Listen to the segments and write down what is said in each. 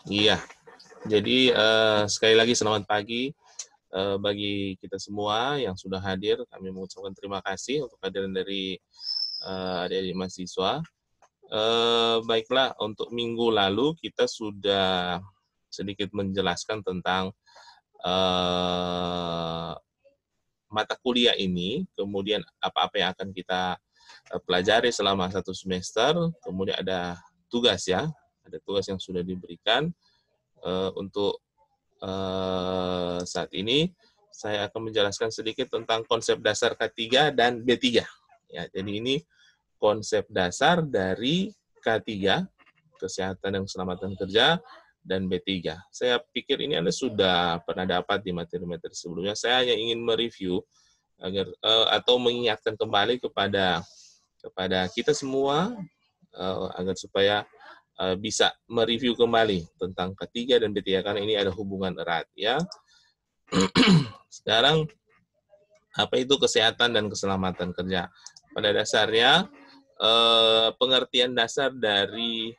Iya, jadi sekali lagi selamat pagi bagi kita semua yang sudah hadir. Kami mengucapkan terima kasih untuk kehadiran dari adik-adik mahasiswa. Baiklah, untuk minggu lalu kita sudah sedikit menjelaskan tentang mata kuliah ini, kemudian apa-apa yang akan kita pelajari selama satu semester, kemudian ada tugas ya, ada tugas yang sudah diberikan untuk saat ini saya akan menjelaskan sedikit tentang konsep dasar K3 dan B3. Ya, jadi ini konsep dasar dari K3, kesehatan dan keselamatan kerja, dan B3. Saya pikir ini Anda sudah pernah dapat di materi-materi sebelumnya. Saya hanya ingin mereview agar atau mengingatkan kembali kepada kita semua agar supaya bisa mereview kembali tentang K3 dan B3 karena ini ada hubungan erat ya. Sekarang apa itu kesehatan dan keselamatan kerja? Pada dasarnya pengertian dasar dari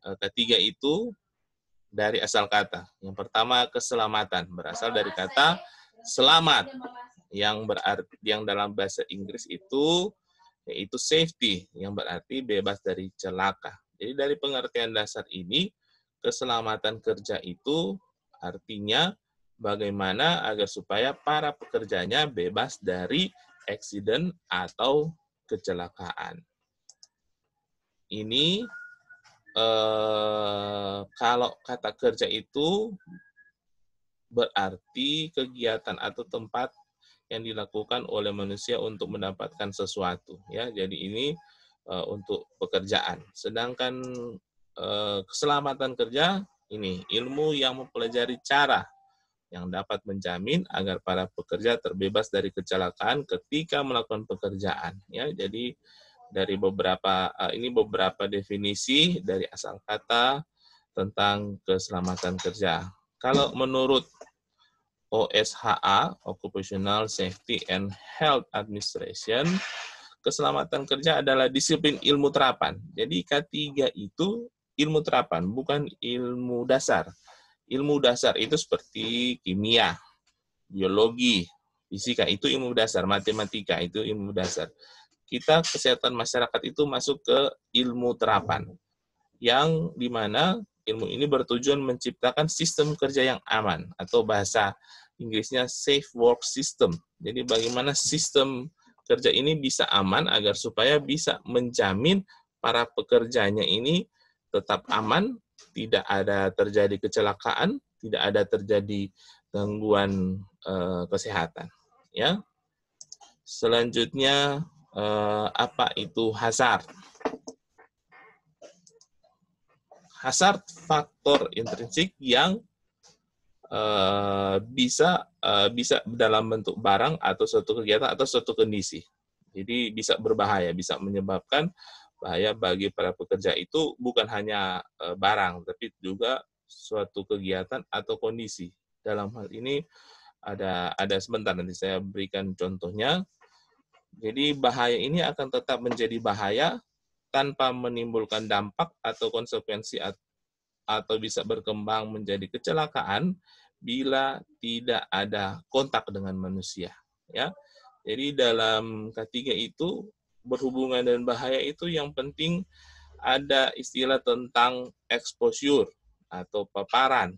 K3 itu dari asal kata. Yang pertama keselamatan berasal dari kata selamat yang berarti yang dalam bahasa Inggris itu yaitu safety yang berarti bebas dari celaka. Jadi dari pengertian dasar ini keselamatan kerja itu artinya bagaimana agar supaya para pekerjanya bebas dari accident atau kecelakaan. Ini kalau kata kerja itu berarti kegiatan atau tempat yang dilakukan oleh manusia untuk mendapatkan sesuatu ya. Jadi ini untuk pekerjaan. Sedangkan keselamatan kerja ini ilmu yang mempelajari cara yang dapat menjamin agar para pekerja terbebas dari kecelakaan ketika melakukan pekerjaan ya. Jadi dari beberapa definisi dari asal kata tentang keselamatan kerja. Kalau menurut OSHA, Occupational Safety and Health Administration, keselamatan kerja adalah disiplin ilmu terapan. Jadi K3 itu ilmu terapan, bukan ilmu dasar. Ilmu dasar itu seperti kimia, biologi, fisika, itu ilmu dasar, matematika, itu ilmu dasar. Kita kesehatan masyarakat itu masuk ke ilmu terapan, yang dimana ilmu ini bertujuan menciptakan sistem kerja yang aman, atau bahasa Inggrisnya safe work system. Jadi bagaimana sistem kerja ini bisa aman agar supaya bisa menjamin para pekerjanya ini tetap aman, tidak ada terjadi kecelakaan, tidak ada terjadi gangguan kesehatan. Ya. Selanjutnya apa itu hazard? Hazard faktor intrinsik yang bisa dalam bentuk barang atau suatu kegiatan atau suatu kondisi. Jadi bisa berbahaya, bisa menyebabkan bahaya bagi para pekerja itu bukan hanya barang, tapi juga suatu kegiatan atau kondisi. Dalam hal ini ada sebentar nanti saya berikan contohnya. Jadi bahaya ini akan tetap menjadi bahaya tanpa menimbulkan dampak atau konsekuensi atau bisa berkembang menjadi kecelakaan bila tidak ada kontak dengan manusia ya. Jadi dalam K3 itu berhubungan dengan bahaya itu yang penting ada istilah tentang exposure atau paparan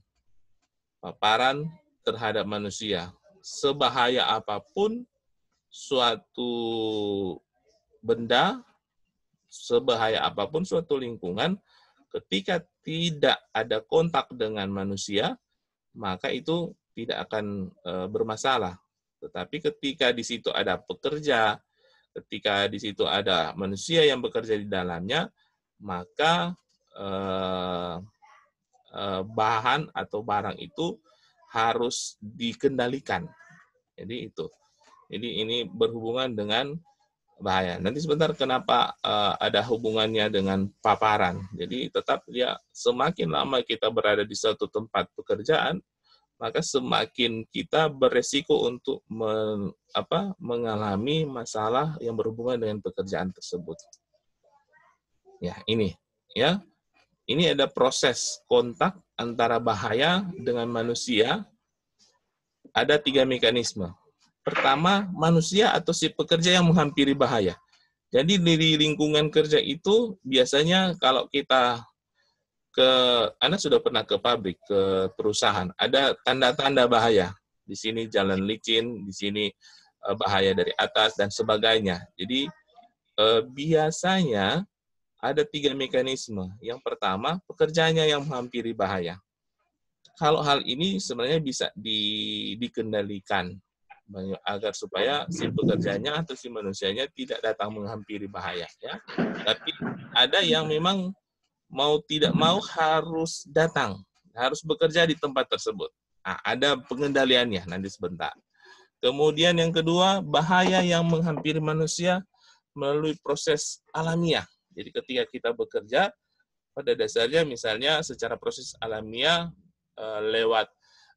terhadap manusia. Sebahaya apapun suatu benda, sebahaya apapun suatu lingkungan, ketika tidak ada kontak dengan manusia, maka itu tidak akan bermasalah. Tetapi ketika di situ ada pekerja, ketika di situ ada manusia yang bekerja di dalamnya, maka bahan atau barang itu harus dikendalikan. Jadi itu. Jadi ini berhubungan dengan bahaya. Nanti sebentar kenapa ada hubungannya dengan paparan. Jadi tetap ya semakin lama kita berada di suatu tempat pekerjaan, maka semakin kita beresiko untuk mengalami masalah yang berhubungan dengan pekerjaan tersebut. Ya, ini ya. Ini ada proses kontak antara bahaya dengan manusia ada 3 mekanisme. Pertama, manusia atau si pekerja yang menghampiri bahaya. Jadi di lingkungan kerja itu biasanya kalau kita Anda sudah pernah ke pabrik, ke perusahaan, ada tanda-tanda bahaya. Di sini jalan licin, di sini bahaya dari atas dan sebagainya. Jadi biasanya ada 3 mekanisme. Yang pertama, pekerjanya yang menghampiri bahaya. Kalau hal ini sebenarnya bisa dikendalikan agar supaya si pekerjanya atau si manusianya tidak datang menghampiri bahaya, ya. Tapi ada yang memang mau tidak mau harus datang, harus bekerja di tempat tersebut. Nah, ada pengendaliannya nanti sebentar. Kemudian yang kedua, bahaya yang menghampiri manusia melalui proses alamiah. Jadi ketika kita bekerja, pada dasarnya misalnya secara proses alamiah lewat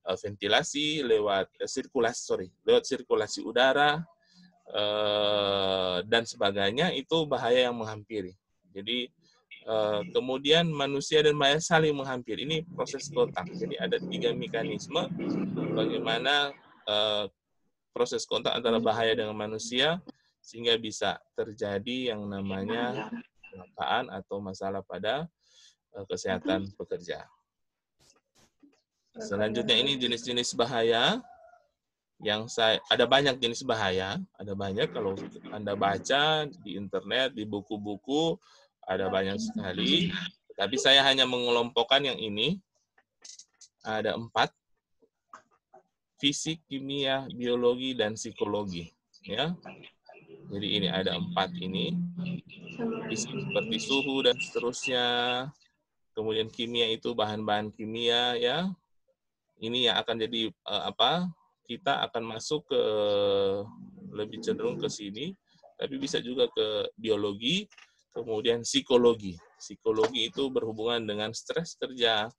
ventilasi, lewat sirkulasi udara dan sebagainya, itu bahaya yang menghampiri. Jadi kemudian manusia dan bahaya saling menghampiri. Ini proses kontak. Jadi ada 3 mekanisme bagaimana proses kontak antara bahaya dengan manusia sehingga bisa terjadi yang namanya kecelakaan atau masalah pada kesehatan pekerja. Selanjutnya ini jenis-jenis bahaya yang ada banyak jenis bahaya, ada banyak kalau Anda baca di internet, di buku-buku ada banyak sekali. Tapi saya hanya mengelompokkan yang ini. Ada 4. Fisik, kimia, biologi, dan psikologi. Ya. Jadi ini ada 4 ini. Fisik seperti suhu dan seterusnya. Kemudian kimia itu bahan-bahan kimia, ya. Ini yang akan jadi kita akan masuk ke lebih cenderung ke sini, tapi bisa juga ke biologi, kemudian psikologi. Psikologi itu berhubungan dengan stres kerja,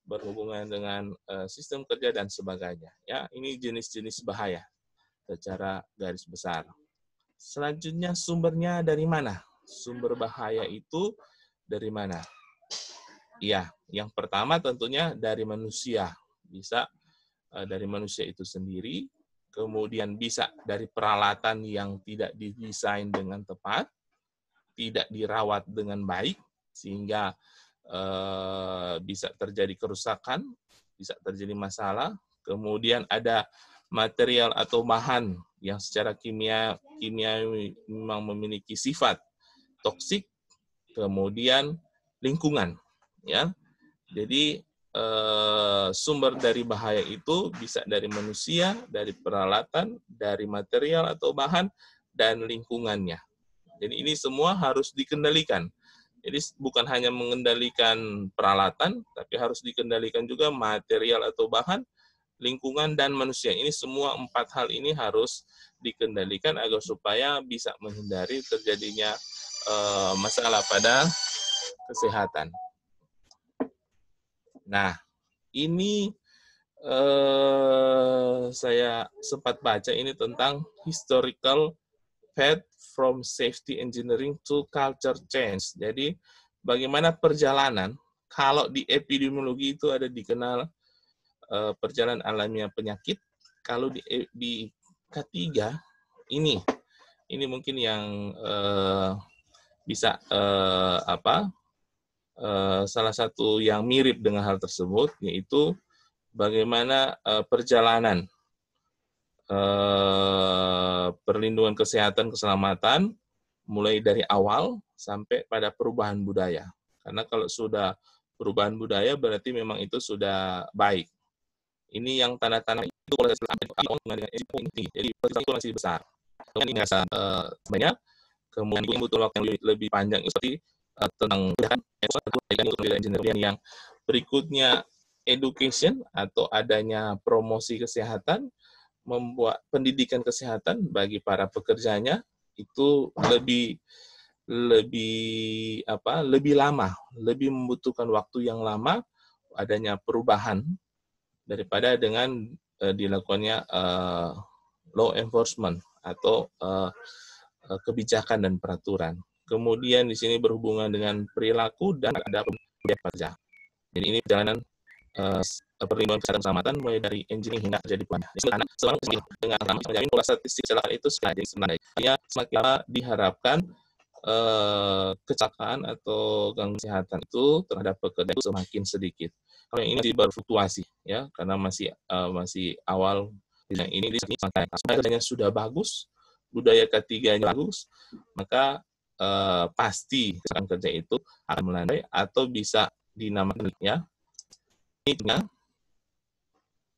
berhubungan dengan sistem kerja dan sebagainya. Ya, ini jenis-jenis bahaya secara garis besar. Selanjutnya sumbernya dari mana? Sumber bahaya itu dari mana? Ya, yang pertama tentunya dari manusia. Bisa dari manusia itu sendiri, kemudian bisa dari peralatan yang tidak didesain dengan tepat, tidak dirawat dengan baik, sehingga bisa terjadi kerusakan, bisa terjadi masalah. Kemudian ada material atau bahan yang secara kimia memang memiliki sifat toksik, kemudian lingkungan, ya. Jadi sumber dari bahaya itu bisa dari manusia, dari peralatan, dari material atau bahan, dan lingkungannya. Jadi ini semua harus dikendalikan. Jadi bukan hanya mengendalikan peralatan, tapi harus dikendalikan juga material atau bahan, lingkungan, dan manusia. Ini semua 4 hal ini harus dikendalikan agar supaya bisa menghindari terjadinya masalah pada kesehatan. Nah, ini saya sempat baca ini tentang historical path from safety engineering to culture change. Jadi, bagaimana perjalanan, kalau di epidemiologi itu ada dikenal perjalanan alamiah penyakit, kalau di K3 ini mungkin yang bisa salah satu yang mirip dengan hal tersebut, yaitu bagaimana perjalanan perlindungan kesehatan keselamatan mulai dari awal sampai pada perubahan budaya. Karena kalau sudah perubahan budaya berarti memang itu sudah baik. Ini yang tanda-tanda itu proses dengan risiko tinggi. Jadi risiko masih besar. Kemudian ini sebenarnya kemudian butuh waktu yang lebih panjang seperti tentang engineering yang berikutnya education atau adanya promosi kesehatan, membuat pendidikan kesehatan bagi para pekerjanya itu lebih lama, lebih membutuhkan waktu yang lama adanya perubahan daripada dengan dilakukannya law enforcement atau kebijakan dan peraturan. Kemudian di sini berhubungan dengan perilaku dan ada kerja. Jadi ini perjalanan perlindungan kesehatan keselamatan mulai dari engineering hingga kerja di pelabuhan. Selama dengan menjamin pola statistik kecelakaan itu sebenarnya semakin lama diharapkan kecelakaan atau gangguan kesehatan itu terhadap pekerja itu semakin sedikit. Kalau yang ini masih berfluktuasi ya, karena masih awal yang ini kerjanya sudah bagus, budaya ketiganya bagus, maka pasti kecelakaan kerja itu akan melandai atau bisa dinamakan ya.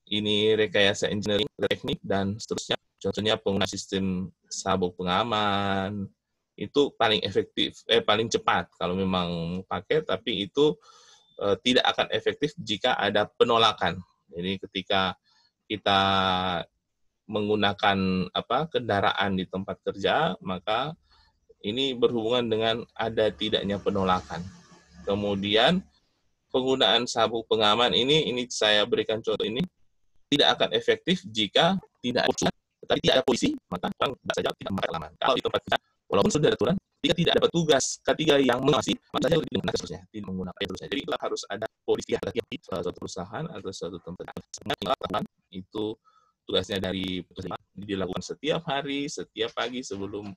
Ini rekayasa engineering, teknik, dan seterusnya. Contohnya penggunaan sistem sabuk pengaman, itu paling efektif, paling cepat kalau memang pakai, tapi itu tidak akan efektif jika ada penolakan. Jadi ketika kita menggunakan kendaraan di tempat kerja, maka ini berhubungan dengan ada tidaknya penolakan. Kemudian penggunaan sabuk pengaman ini saya berikan contoh ini, tidak akan efektif jika tidak ada polisi, maka orang saja tidak memakai alaman. Kalau di tempat kerja, walaupun sudah ada aturan, jika tidak ada petugas ketiga yang mengawasi, maka saja tidak menggunakan tidak menggunakan terusnya. Jadi harus ada polisi yang di suatu perusahaan atau suatu tempat. Itu tugasnya dari pekerjaan, dilakukan setiap hari, setiap pagi sebelum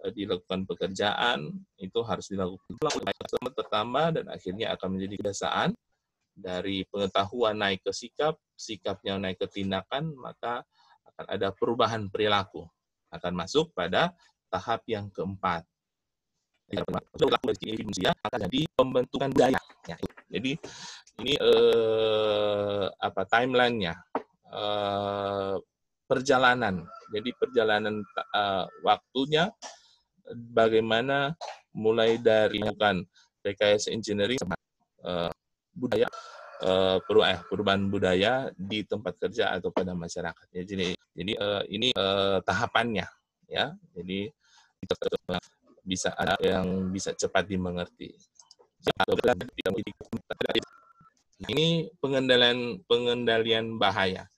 dilakukan pekerjaan, itu harus dilakukan pertama dan akhirnya akan menjadi kebiasaan. Dari pengetahuan naik ke sikapnya naik ke tindakan, maka akan ada perubahan perilaku. Akan masuk pada tahap yang keempat. Perilaku dari manusia akan jadi pembentukan budaya. Jadi ini timeline-nya, perjalanan. Jadi perjalanan waktunya bagaimana mulai dari melakukan rekayasa engineering budaya, perubahan budaya di tempat kerja atau pada masyarakat. Ya, jadi ini tahapannya ya. Jadi bisa ada yang bisa cepat dimengerti. Ini pengendalian bahaya.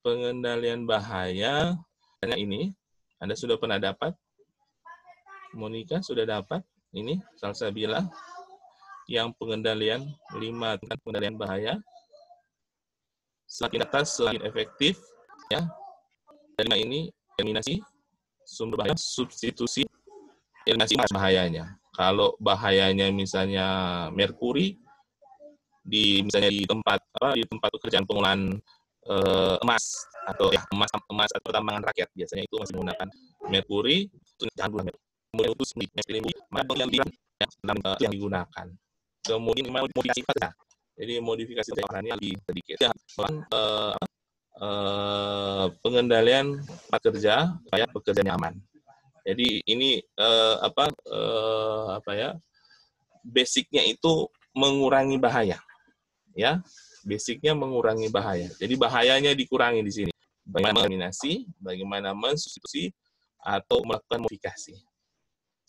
Pengendalian bahaya ini Anda sudah pernah dapat? Monica sudah dapat? Ini Salsabila yang pengendalian 5 pengendalian bahaya. Semakin atas semakin efektif ya. Dan ini eliminasi sumber bahaya, substitusi, eliminasi bahayanya. Kalau bahayanya misalnya merkuri misalnya di tempat pekerjaan pengolahan emas atau emas atau tambangan rakyat, biasanya itu masih menggunakan merkuri, itu jangan guna merkuri. Kemudian itu yang digunakan. Kemudian modifikasi kerja. Jadi modifikasi caranya lebih sedikit. Pengendalian pekerja supaya pekerja nyaman. Jadi ini basicnya itu mengurangi bahaya. Ya, basicnya mengurangi bahaya. Jadi bahayanya dikurangi di sini. Bagaimana eliminasi, bagaimana mensubstitusi atau melakukan modifikasi.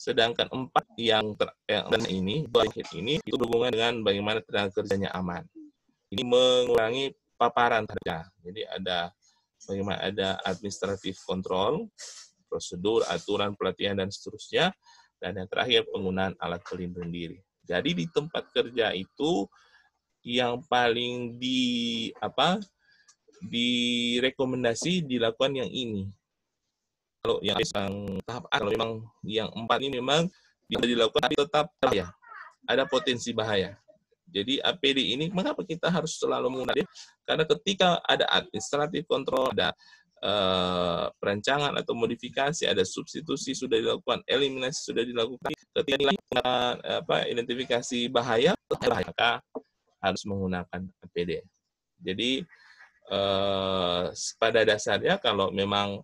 Sedangkan 4 yang ini itu berhubungan dengan bagaimana tenaga kerjanya aman. Ini mengurangi paparan kerja. Jadi bagaimana ada administratif kontrol, prosedur, aturan, pelatihan, dan seterusnya. Dan yang terakhir penggunaan alat pelindung diri. Jadi di tempat kerja itu yang paling direkomendasi dilakukan yang ini. Kalau yang tahap A, kalau memang yang 4 ini memang bisa dilakukan, tapi tetap bahaya. Ada potensi bahaya. Jadi APD ini, mengapa kita harus selalu menggunakan? Karena ketika ada administratif kontrol, ada perancangan atau modifikasi, ada substitusi sudah dilakukan, eliminasi sudah dilakukan, ketika identifikasi bahaya, maka harus menggunakan APD. Jadi pada dasarnya kalau memang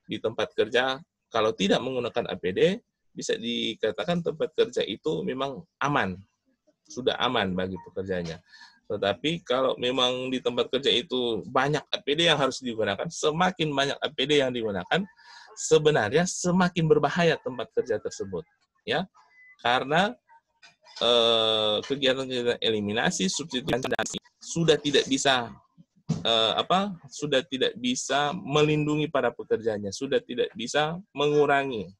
di tempat kerja, kalau tidak menggunakan APD, bisa dikatakan tempat kerja itu memang aman, sudah aman bagi pekerjanya. Tetapi kalau memang di tempat kerja itu banyak APD yang harus digunakan, semakin banyak APD yang digunakan, sebenarnya semakin berbahaya tempat kerja tersebut. Ya, karena kegiatan eliminasi, substitusi sudah tidak bisa sudah tidak bisa melindungi para pekerjanya, sudah tidak bisa mengurangi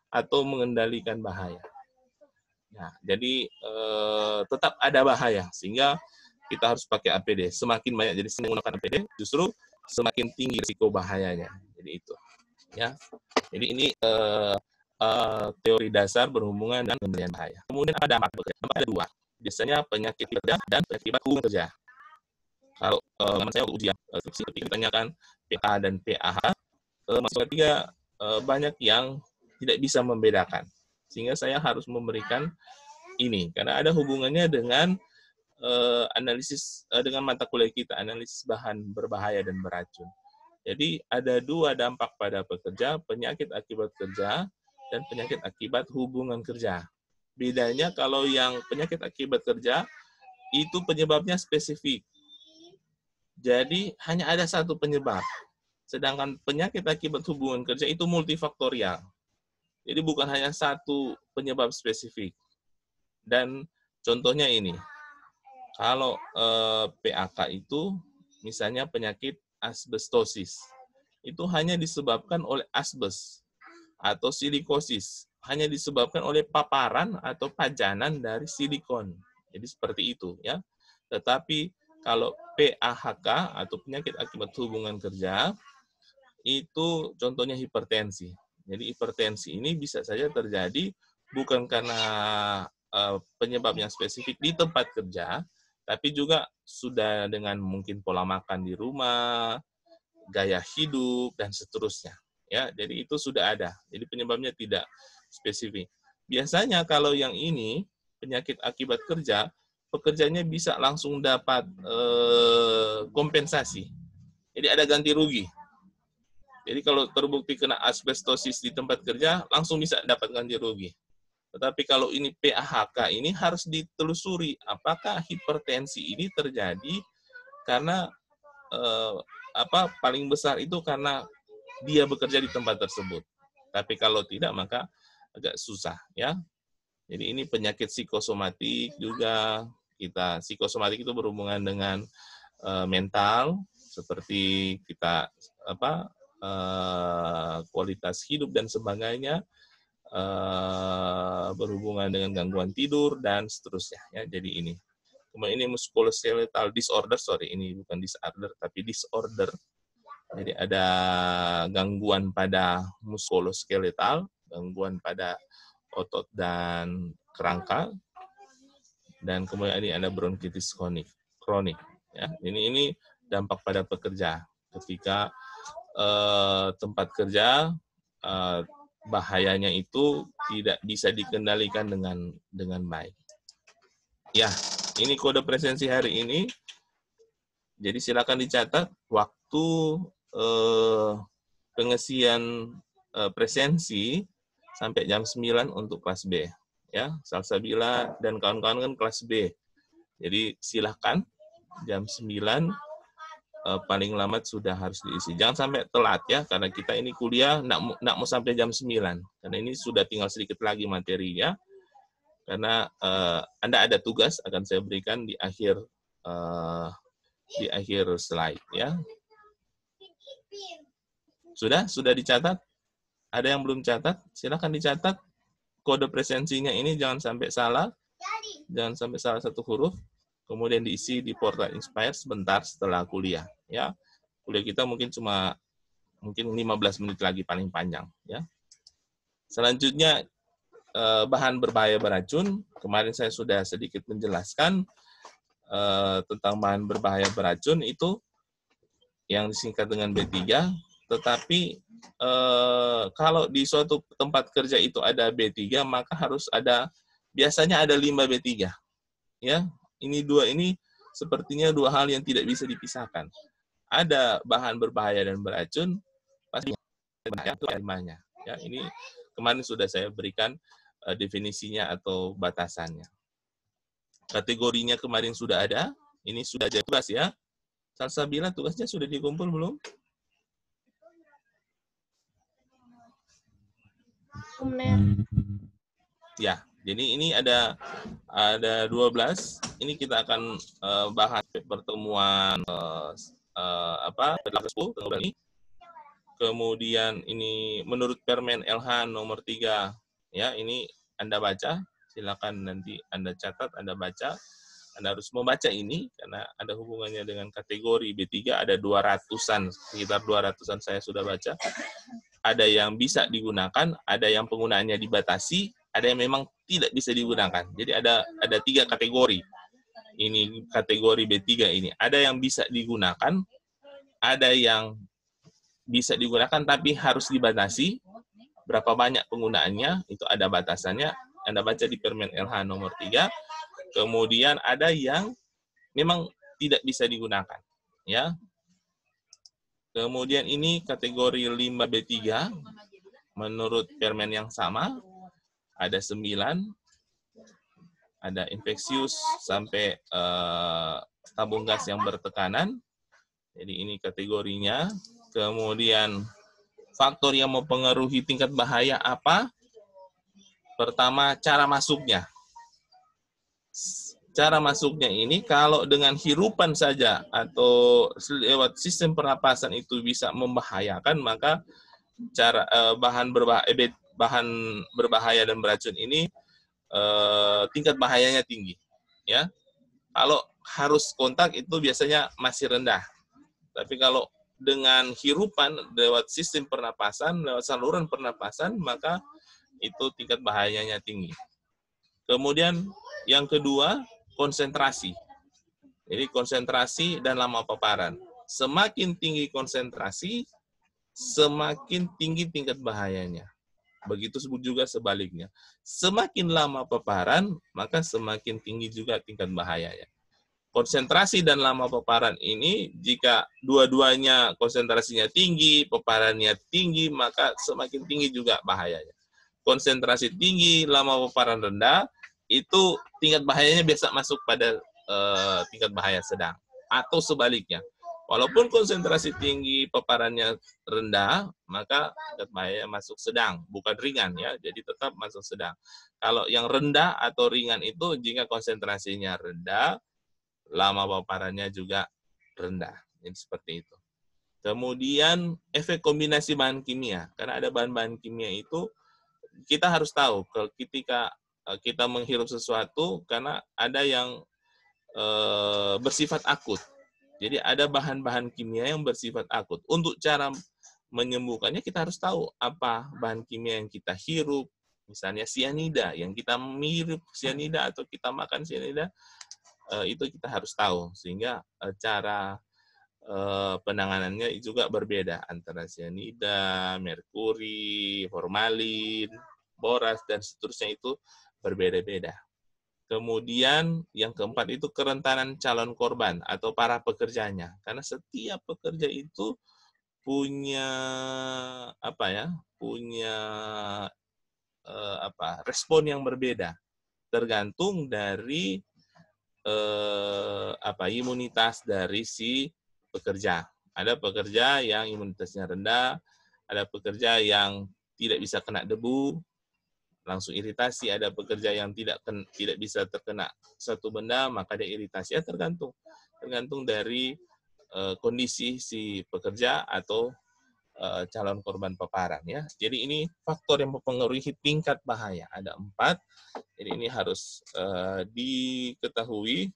atau mengendalikan bahaya. Nah, jadi tetap ada bahaya, sehingga kita harus pakai APD. Semakin banyak jadi menggunakan APD, justru semakin tinggi risiko bahayanya. Jadi itu, ya. Jadi ini teori dasar berhubungan dengan pengendalian bahaya. Kemudian ada dampak bekerja. Dampak ada dua. Biasanya penyakit kerja dan akibat hubungan kerja. Kalau saya ujian ketika ditanyakan PA dan PAH, mahasiswa ketiga banyak yang tidak bisa membedakan. Sehingga saya harus memberikan ini karena ada hubungannya dengan analisis dengan mata kuliah kita, analisis bahan berbahaya dan beracun. Jadi ada dua dampak pada pekerja, penyakit akibat kerja dan penyakit akibat hubungan kerja. Bedanya kalau yang penyakit akibat kerja itu penyebabnya spesifik. Jadi hanya ada satu penyebab. Sedangkan penyakit akibat hubungan kerja itu multifaktorial. Jadi bukan hanya satu penyebab spesifik. Dan contohnya ini. Kalau PAK itu misalnya penyakit asbestosis. Itu hanya disebabkan oleh asbes atau silikosis. Hanya disebabkan oleh paparan atau pajanan dari silikon. Jadi seperti itu, ya. Tetapi kalau PAHK atau penyakit akibat hubungan kerja itu contohnya hipertensi. Jadi hipertensi ini bisa saja terjadi bukan karena penyebab yang spesifik di tempat kerja, tapi juga sudah dengan mungkin pola makan di rumah, gaya hidup dan seterusnya. Ya, jadi itu sudah ada. Jadi penyebabnya tidak spesifik. Biasanya kalau yang ini penyakit akibat kerja, pekerjanya bisa langsung dapat kompensasi. Jadi ada ganti rugi. Jadi kalau terbukti kena asbestosis di tempat kerja, langsung bisa dapat ganti rugi. Tetapi kalau ini PAHK ini harus ditelusuri apakah hipertensi ini terjadi karena paling besar itu karena dia bekerja di tempat tersebut. Tapi kalau tidak maka agak susah, ya. Jadi ini penyakit psikosomatik juga. Kita psikosomatik itu berhubungan dengan mental seperti kita kualitas hidup dan sebagainya, berhubungan dengan gangguan tidur dan seterusnya, ya. Jadi ini. Kemudian ini musculoskeletal disorder, ini bukan disorder tapi disorder. Jadi ada gangguan pada muskuloskeletal, gangguan pada otot dan kerangka, dan kemudian ini ada bronkitis kronik. Ya, ini dampak pada pekerja ketika tempat kerja bahayanya itu tidak bisa dikendalikan dengan baik. Ya, ini kode presensi hari ini. Jadi silakan dicatat waktu pengisian presensi sampai jam 9 untuk kelas B. Ya, Salsabila dan kawan-kawan kan kelas B. Jadi silakan jam 9 paling lambat sudah harus diisi. Jangan sampai telat ya, karena kita ini kuliah nggak mau sampai jam 9. Karena ini sudah tinggal sedikit lagi materinya. Karena Anda ada tugas akan saya berikan di akhir slide ya. Sudah dicatat? Ada yang belum catat? Silakan dicatat. Kode presensinya ini jangan sampai salah. Jangan sampai salah satu huruf. Kemudian diisi di portal Inspire sebentar setelah kuliah ya. Kuliah kita mungkin 15 menit lagi paling panjang ya. Selanjutnya bahan berbahaya beracun. Kemarin saya sudah sedikit menjelaskan tentang bahan berbahaya beracun itu yang disingkat dengan B3, tetapi kalau di suatu tempat kerja itu ada B3, maka harus biasanya ada 5 B3. Ya, ini sepertinya dua hal yang tidak bisa dipisahkan. Ada bahan berbahaya dan beracun, pasti berbahaya itu limanya. Ya, ini kemarin sudah saya berikan definisinya atau batasannya. Kategorinya kemarin sudah ada, ini sudah jadi tugas ya. Salsabila tugasnya sudah dikumpul belum? Ya, jadi ini ada 12. Ini kita akan bahas pertemuan ini. Kemudian ini menurut Permen LH nomor 3 ya, ini Anda baca, silakan nanti Anda catat, Anda baca. Anda harus membaca ini karena ada hubungannya dengan kategori B3, ada 200-an, sekitar 200-an saya sudah baca. Ada yang bisa digunakan, ada yang penggunaannya dibatasi, ada yang memang tidak bisa digunakan. Jadi ada 3 kategori. Ini kategori B3 ini. Ada yang bisa digunakan, ada yang bisa digunakan tapi harus dibatasi. Berapa banyak penggunaannya, itu ada batasannya. Anda baca di Permen LH nomor 3. Kemudian ada yang memang tidak bisa digunakan, ya. Kemudian ini kategori limbah B3 menurut permen yang sama ada 9, ada infeksius sampai tabung gas yang bertekanan. Jadi ini kategorinya. Kemudian faktor yang mempengaruhi tingkat bahaya apa? Pertama, cara masuknya. Cara masuknya ini kalau dengan hirupan saja atau lewat sistem pernapasan itu bisa membahayakan, maka bahan berbahaya dan beracun ini tingkat bahayanya tinggi. Ya, kalau harus kontak itu biasanya masih rendah. Tapi kalau dengan hirupan lewat sistem pernapasan, lewat saluran pernapasan, maka itu tingkat bahayanya tinggi. Kemudian yang kedua, konsentrasi. Jadi konsentrasi dan lama paparan. Semakin tinggi konsentrasi, semakin tinggi tingkat bahayanya. Begitu juga sebaliknya. Semakin lama paparan, maka semakin tinggi juga tingkat bahayanya. Konsentrasi dan lama paparan ini, jika dua-duanya konsentrasinya tinggi, paparannya tinggi, maka semakin tinggi juga bahayanya. Konsentrasi tinggi, lama paparan rendah, itu tingkat bahayanya biasa masuk pada tingkat bahaya sedang. Atau sebaliknya. Walaupun konsentrasi tinggi, paparannya rendah, maka tingkat bahaya masuk sedang, bukan ringan ya. Jadi tetap masuk sedang. Kalau yang rendah atau ringan itu jika konsentrasinya rendah, lama paparannya juga rendah. Jadi seperti itu. Kemudian efek kombinasi bahan kimia. Karena ada bahan-bahan kimia itu kita harus tahu ketika kita menghirup sesuatu karena ada yang bersifat akut. Jadi ada bahan-bahan kimia yang bersifat akut. Untuk cara menyembuhkannya kita harus tahu apa bahan kimia yang kita hirup. Misalnya sianida, yang kita menghirup sianida atau kita makan sianida, itu kita harus tahu. Sehingga cara penanganannya juga berbeda antara sianida, merkuri, formalin, boras, dan seterusnya itu berbeda-beda. Kemudian yang keempat itu kerentanan calon korban atau para pekerjanya. Karena setiap pekerja itu punya respon yang berbeda. Tergantung dari imunitas dari si pekerja. Ada pekerja yang imunitasnya rendah, ada pekerja yang tidak bisa kena debu, langsung iritasi, ada pekerja yang tidak bisa terkena satu benda, maka dia iritasi. Ya tergantung dari kondisi si pekerja atau calon korban paparan ya. Jadi ini faktor yang mempengaruhi tingkat bahaya. Ada 4. Jadi ini harus diketahui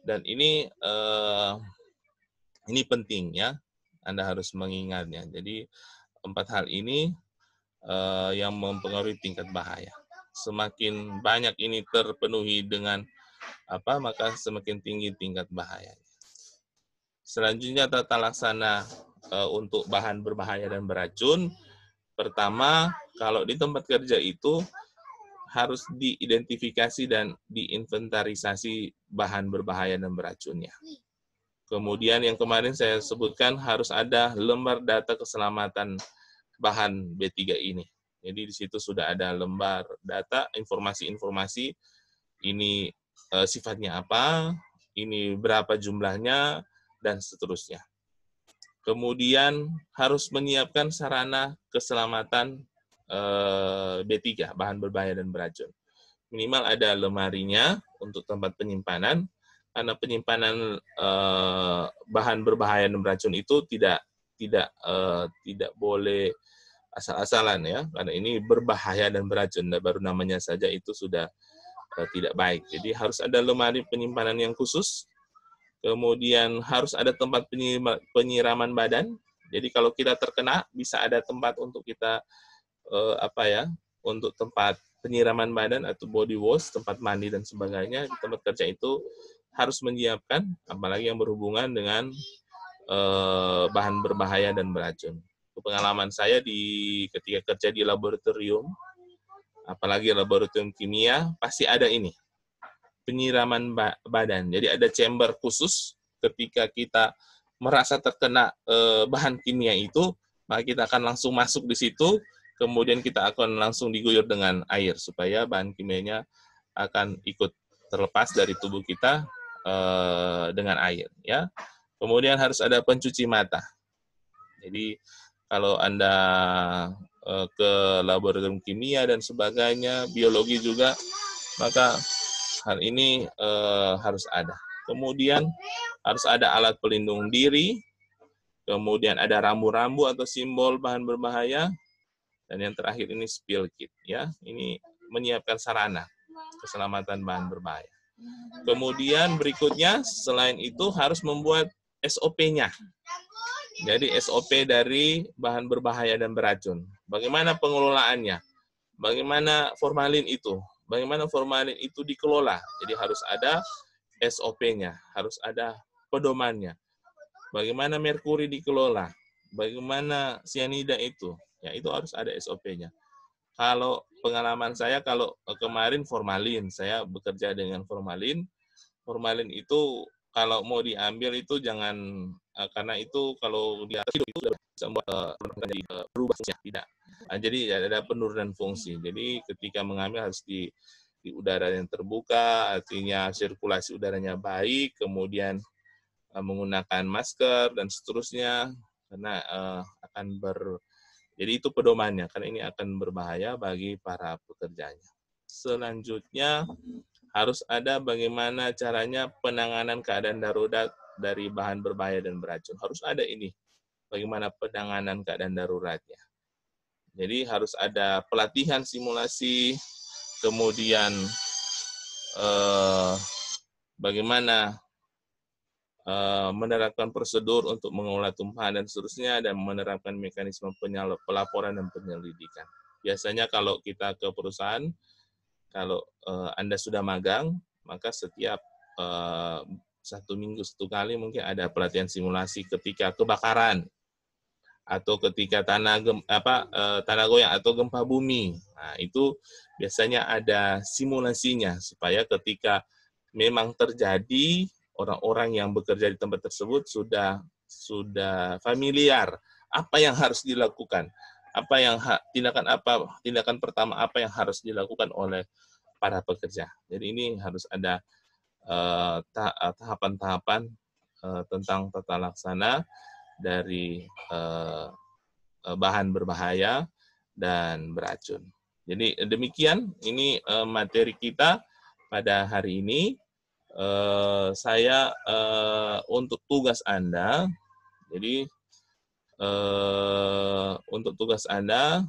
dan ini penting ya. Anda harus mengingatnya. Jadi 4 hal ini yang mempengaruhi tingkat bahaya. Semakin banyak ini terpenuhi dengan maka semakin tinggi tingkat bahaya. Selanjutnya tata laksana untuk bahan berbahaya dan beracun. Pertama, kalau di tempat kerja itu harus diidentifikasi dan diinventarisasi bahan berbahaya dan beracunnya. Kemudian yang kemarin saya sebutkan harus ada lembar data keselamatan bahan B3 ini. Jadi di situ sudah ada lembar data, informasi-informasi, ini sifatnya apa, ini berapa jumlahnya, dan seterusnya. Kemudian harus menyiapkan sarana keselamatan B3, bahan berbahaya dan beracun. Minimal ada lemarinya untuk tempat penyimpanan, karena penyimpanan bahan berbahaya dan beracun itu tidak boleh asal-asalan ya, karena ini berbahaya dan beracun. Baru namanya saja itu sudah tidak baik. Jadi harus ada lemari penyimpanan yang khusus. Kemudian harus ada tempat penyiraman badan. Jadi kalau kita terkena bisa ada tempat untuk kita untuk tempat penyiraman badan atau body wash, tempat mandi dan sebagainya. Di tempat kerja itu harus menyiapkan, apalagi yang berhubungan dengan bahan berbahaya dan beracun. Pengalaman saya ketika kerja di laboratorium, apalagi laboratorium kimia, pasti ada ini, penyiraman badan. Jadi ada chamber khusus ketika kita merasa terkena bahan kimia itu, maka kita akan langsung masuk di situ, kemudian kita akan langsung diguyur dengan air supaya bahan kimianya akan ikut terlepas dari tubuh kita dengan air. Ya. Kemudian harus ada pencuci mata. Jadi kalau Anda ke laboratorium kimia dan sebagainya, biologi juga, maka hal ini harus ada. Kemudian harus ada alat pelindung diri, kemudian ada rambu-rambu atau simbol bahan berbahaya, dan yang terakhir ini spill kit. Ya, ini menyiapkan sarana keselamatan bahan berbahaya. Kemudian berikutnya selain itu harus membuat SOP-nya. Jadi SOP dari bahan berbahaya dan beracun. Bagaimana pengelolaannya? Bagaimana formalin itu? Bagaimana formalin itu dikelola? Jadi harus ada SOP-nya, harus ada pedomannya. Bagaimana merkuri dikelola? Bagaimana sianida itu? Ya, itu harus ada SOP-nya. Kalau pengalaman saya, kalau kemarin formalin, saya bekerja dengan formalin. Formalin itu kalau mau diambil itu jangan, karena itu kalau di atas itu bisa berubah fungsinya, tidak. Jadi ada penurunan fungsi. Jadi ketika mengambil harus di udara yang terbuka, artinya sirkulasi udaranya baik, kemudian menggunakan masker dan seterusnya, karena jadi itu pedomannya, karena ini akan berbahaya bagi para pekerjanya. Selanjutnya harus ada bagaimana caranya penanganan keadaan darurat dari bahan berbahaya dan beracun. Harus ada ini, bagaimana penanganan keadaan daruratnya. Jadi harus ada pelatihan simulasi, kemudian bagaimana menerapkan prosedur untuk mengelola tumpahan dan seterusnya, dan menerapkan mekanisme pelaporan dan penyelidikan. Biasanya kalau kita ke perusahaan, kalau Anda sudah magang, maka setiap 1 minggu 1 kali mungkin ada pelatihan simulasi ketika kebakaran atau ketika tanah goyang atau gempa bumi. Nah, itu biasanya ada simulasinya supaya ketika memang terjadi, orang-orang yang bekerja di tempat tersebut sudah familiar apa yang harus dilakukan, tindakan pertama apa yang harus dilakukan oleh para pekerja. Jadi ini harus ada tahapan-tahapan tentang tata laksana dari bahan berbahaya dan beracun. Jadi demikian ini materi kita pada hari ini. Saya untuk tugas Anda, jadi untuk tugas Anda